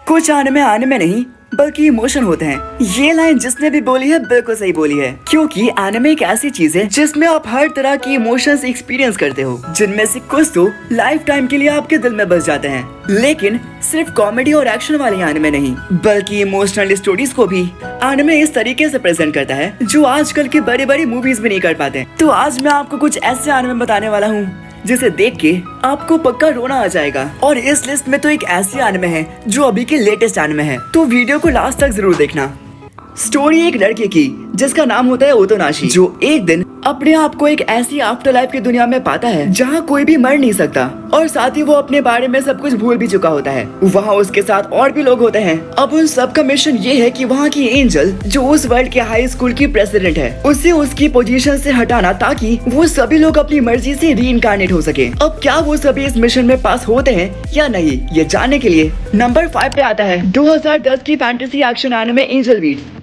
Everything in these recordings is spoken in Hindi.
कुछ आने में नहीं बल्कि इमोशन होते हैं। ये लाइन जिसने भी बोली है बिल्कुल सही बोली है, क्योंकि एनिमे एक ऐसी चीज है जिसमें आप हर तरह की इमोशंस एक्सपीरियंस करते हो, जिनमें से कुछ तो लाइफ टाइम के लिए आपके दिल में बस जाते हैं। लेकिन सिर्फ कॉमेडी और एक्शन वाले एनिमे नहीं, बल्कि इमोशनल स्टोरीज को भी एनिमे इस तरीके से प्रेजेंट करता है जो आजकल की बड़ी बड़ी मूवीज भी नहीं कर पाते। तो आज मैं आपको कुछ ऐसे एनिमे बताने वाला हूँ जिसे देख के आपको पक्का रोना आ जाएगा। और इस लिस्ट में तो एक ऐसी एनिमे है जो अभी के लेटेस्ट एनिमे है, तो वीडियो को लास्ट तक जरूर देखना। स्टोरी एक लड़के की जिसका नाम होता है ओतोनाशी, जो एक दिन अपने आप को एक ऐसी आफ्टर लाइफ की दुनिया में पाता है जहाँ कोई भी मर नहीं सकता, और साथ ही वो अपने बारे में सब कुछ भूल भी चुका होता है। वहाँ उसके साथ और भी लोग होते हैं। अब उन सब का मिशन ये है कि वहाँ की एंजल जो उस वर्ल्ड के हाई स्कूल की प्रेसिडेंट है, उसे उसकी पोजीशन से हटाना ताकि वो सभी लोग अपनी मर्जी से रीइंकार्नेट हो सके। अब क्या वो सभी इस मिशन में पास होते हैं या नहीं, ये जानने के लिए नंबर 5 पे आता है 2010 की fantasy action anime Angel Beats.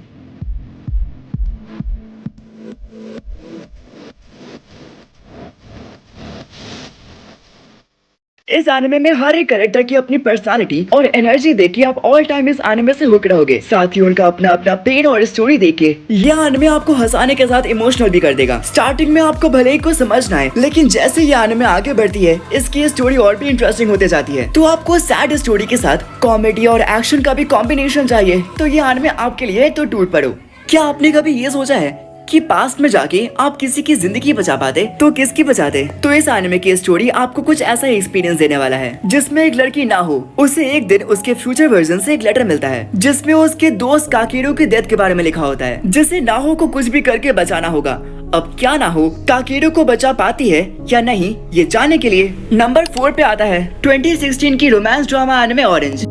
इस एनिमे में हर एक कैरेक्टर की अपनी पर्सनालिटी और एनर्जी देख के आप ऑल टाइम इस एनिमे से हुक रहोगे। साथ ही उनका अपना अपना पेन और स्टोरी देख के यह एनिमे आपको हंसाने के साथ इमोशनल भी कर देगा। स्टार्टिंग में आपको भले ही कुछ समझ ना आए, लेकिन जैसे ये एनिमे आगे बढ़ती है इसकी स्टोरी और भी इंटरेस्टिंग होते जाती है। तो आपको सैड स्टोरी के साथ कॉमेडी और एक्शन का भी कॉम्बिनेशन चाहिए तो ये एनिमे आपके लिए तो टूट पड़ो। क्या आपने कभी ये सोचा है कि पास्ट में जाके आप किसी की जिंदगी बचा पाते तो किसकी बचाते? तो इस एनिमे की स्टोरी आपको कुछ ऐसा एक्सपीरियंस देने वाला है जिसमें एक लड़की ना हो, उसे एक दिन उसके फ्यूचर वर्जन से एक लेटर मिलता है जिसमें उसके दोस्त काकेरो की डेथ के बारे में लिखा होता है, जिसे नाहो को कुछ भी करके बचाना होगा। अब क्या नाहो काकेरो को बचा पाती है या नहीं, ये जानने के लिए नंबर 4 पे आता है 2016 की रोमांस ड्रामा एनिमे ऑरेंज।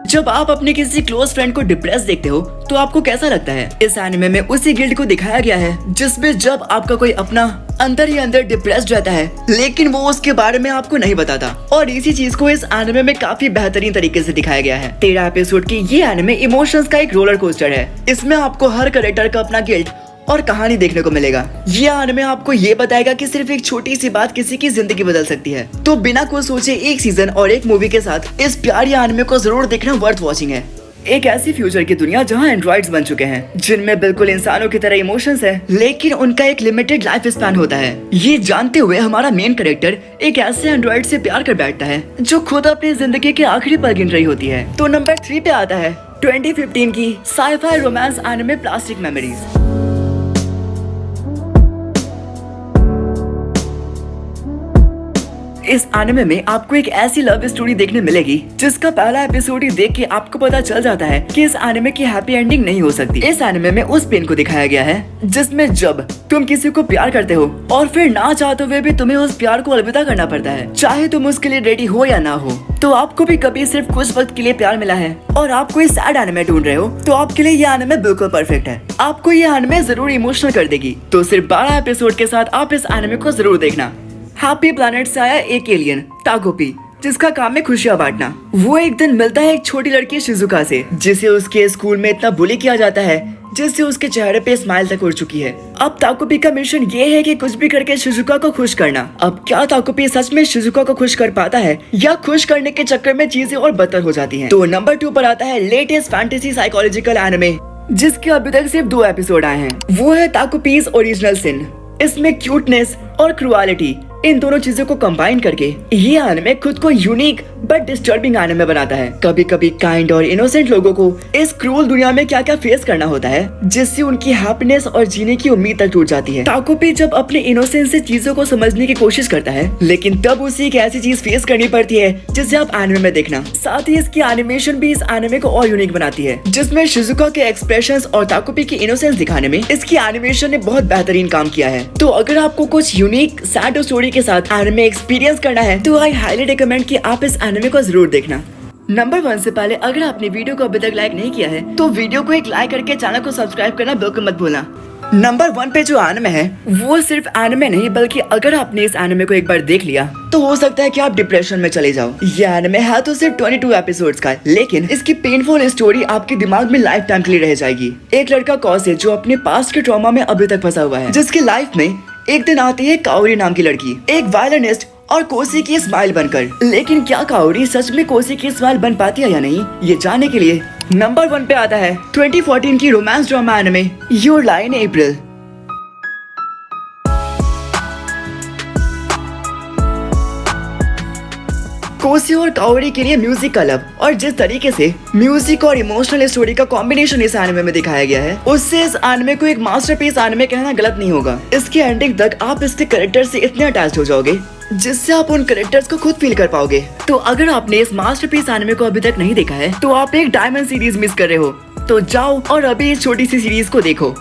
जब आप अपने किसी क्लोज फ्रेंड को डिप्रेस देखते हो तो आपको कैसा लगता है? इस एनिमे में उसी गिल्ट को दिखाया गया है जिसमें जब आपका कोई अपना अंदर ही अंदर डिप्रेस्ड रहता है लेकिन वो उसके बारे में आपको नहीं बताता, और इसी चीज को इस एनिमे में काफी बेहतरीन तरीके से दिखाया गया है। 13 एपिसोड की ये एनिमे इमोशंस का एक रोलर कोस्टर है। इसमें आपको हर कैरेक्टर का अपना गिल्ट और कहानी देखने को मिलेगा। ये एनिमे आपको ये बताएगा कि सिर्फ एक छोटी सी बात किसी की जिंदगी बदल सकती है। तो बिना कुछ सोचे एक सीजन और एक मूवी के साथ इस प्यारी एनिमे को जरूर देखना वर्थ वॉचिंग है। एक ऐसी फ्यूचर की दुनिया जहां एंड्रॉइड्स बन चुके हैं जिनमें बिल्कुल इंसानों की तरह इमोशंस है, लेकिन उनका एक लिमिटेड लाइफ स्पैन होता है। ये जानते हुए हमारा मेन कैरेक्टर एक ऐसे एंड्रॉइड से प्यार कर बैठता है जो खुद अपनी जिंदगी के आखिरी पल गिन रही होती है। तो नंबर 3 पे आता है 2015 की sci-fi romance anime plastic memories. इस एनिमे में आपको एक ऐसी लव स्टोरी देखने मिलेगी जिसका पहला एपिसोड ही देख के आपको पता चल जाता है कि इस एनिमे की हैप्पी एंडिंग नहीं हो सकती। इस एनिमे में उस पेन को दिखाया गया है जिसमें जब तुम किसी को प्यार करते हो और फिर ना चाहते हुए भी तुम्हें उस प्यार को अलविदा करना पड़ता है, चाहे तुम उसके लिए रेडी हो या ना हो। तो आपको भी कभी सिर्फ कुछ वक्त के लिए प्यार मिला है और आप कोई सैड एनिमे ढूंढ रहे हो तो आपके लिए ये एनिमे बिल्कुल परफेक्ट है। आपको ये एनिमे जरूर इमोशनल कर देगी। तो सिर्फ 12 एपिसोड के साथ आप इस एनिमे को जरूर देखना। हैप्पी प्लैनेट से आया एक एलियन ताकोपी, जिसका काम है खुशियां बांटना। वो एक दिन मिलता है एक छोटी लड़की शिजुका से, जिसे उसके स्कूल में इतना बुली किया जाता है जिससे उसके चेहरे पे स्माइल तक उड़ चुकी है। अब ताकोपी का मिशन ये है कि कुछ भी करके शिजुका को खुश करना। अब क्या ताकोपी सच में शिजुका को खुश कर पाता है या खुश करने के चक्कर में चीजें और बदतर हो जाती हैं? तो नंबर 2 पर आता है लेटेस्ट फैंटेसी साइकोलॉजिकल एनिमे जिसके अभी तक सिर्फ 2 एपिसोड आए हैं। वो है ताकोपीज ओरिजिनल सिन। इसमें क्यूटनेस और क्रुएलिटी इन दोनों चीजों को कंबाइन करके ये एनिमे खुद को यूनिक बट डिस्टर्बिंग एनिमे बनाता है। कभी कभी काइंड और इनोसेंट लोगों को इस क्रूल दुनिया में क्या क्या फेस करना होता है जिससे उनकी हैप्पीनेस और जीने की उम्मीद तक टूट जाती है। ताकोपी जब अपने इनोसेंस से चीजों को समझने की कोशिश करता है, लेकिन तब उसे एक ऐसी चीज फेस करनी पड़ती है जिसे आप एनिमे में देखना। साथ ही इसकी एनिमेशन भी इस एनिमे को और यूनिक बनाती है, जिसमें शिजुका के एक्सप्रेशंस और ताकोपी की इनोसेंस दिखाने में इसकी एनिमेशन ने बहुत बेहतरीन काम किया है। तो अगर आपको कुछ यूनिक सैड स्टोरी के साथ एनिमे एक्सपीरियंस करना है तो आई हाईली रिकमेंड कि आप इस एनिमे को जरूर देखना। नंबर 1 से पहले अगर आपने वीडियो को अभी तक लाइक नहीं किया है तो वीडियो को एक लाइक करके चैनल को सब्सक्राइब करना बिल्कुल मत भूलना। नंबर 1 पे जो एनिमे है वो सिर्फ एनिमे नहीं, बल्कि अगर आपने इस एनिमे को एक बार देख लिया तो हो सकता है कि आप डिप्रेशन में चले जाओ। ये एनिमे है तो सिर्फ 22 एपिसोड्स का, लेकिन इसकी पेनफुल स्टोरी आपके दिमाग में लाइफ टाइम के लिए रह जाएगी। एक लड़का कौस है जो अपने पास्ट के ट्रॉमा में अभी तक फंसा हुआ है, जिसकी लाइफ में एक दिन आती है काओरी नाम की लड़की, एक वायलिनिस्ट और कोसी की स्माइल बनकर। लेकिन क्या काओरी सच में कोसी की स्माइल बन पाती है या नहीं, ये जानने के लिए नंबर 1 पे आता है 2014 की रोमांस ड्रामा एनिमे योर लाई इन अप्रैल। कोसी और काओरी के लिए म्यूजिक का लव और जिस तरीके से म्यूजिक और इमोशनल स्टोरी का कॉम्बिनेशन इस एनिमे में दिखाया गया है, उससे इस एनिमे को एक मास्टरपीस एनिमे कहना गलत नहीं होगा। इसकी एंडिंग तक आप इसके कैरेक्टर से इतने अटैच हो जाओगे जिससे आप उन कैरेक्टर्स को खुद फील कर पाओगे। तो अगर आपने इस मास्टरपीस एनिमे को अभी तक नहीं देखा है तो आप एक डायमंड सीरीज मिस कर रहे हो। तो जाओ और अभी इस छोटी सी सीरीज को देखो।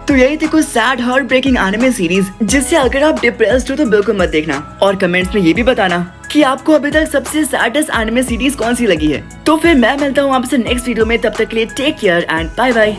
तो यही थी कुछ sad heartbreaking anime series जिससे अगर आप डिप्रेस्ड हो तो बिल्कुल मत देखना। और कमेंट्स में ये भी बताना कि आपको अभी तक सबसे सैडेस्ट एनिमे सीरीज कौन सी लगी है। तो फिर मैं मिलता हूँ आपसे नेक्स्ट वीडियो में, तब तक के लिए take care and bye bye.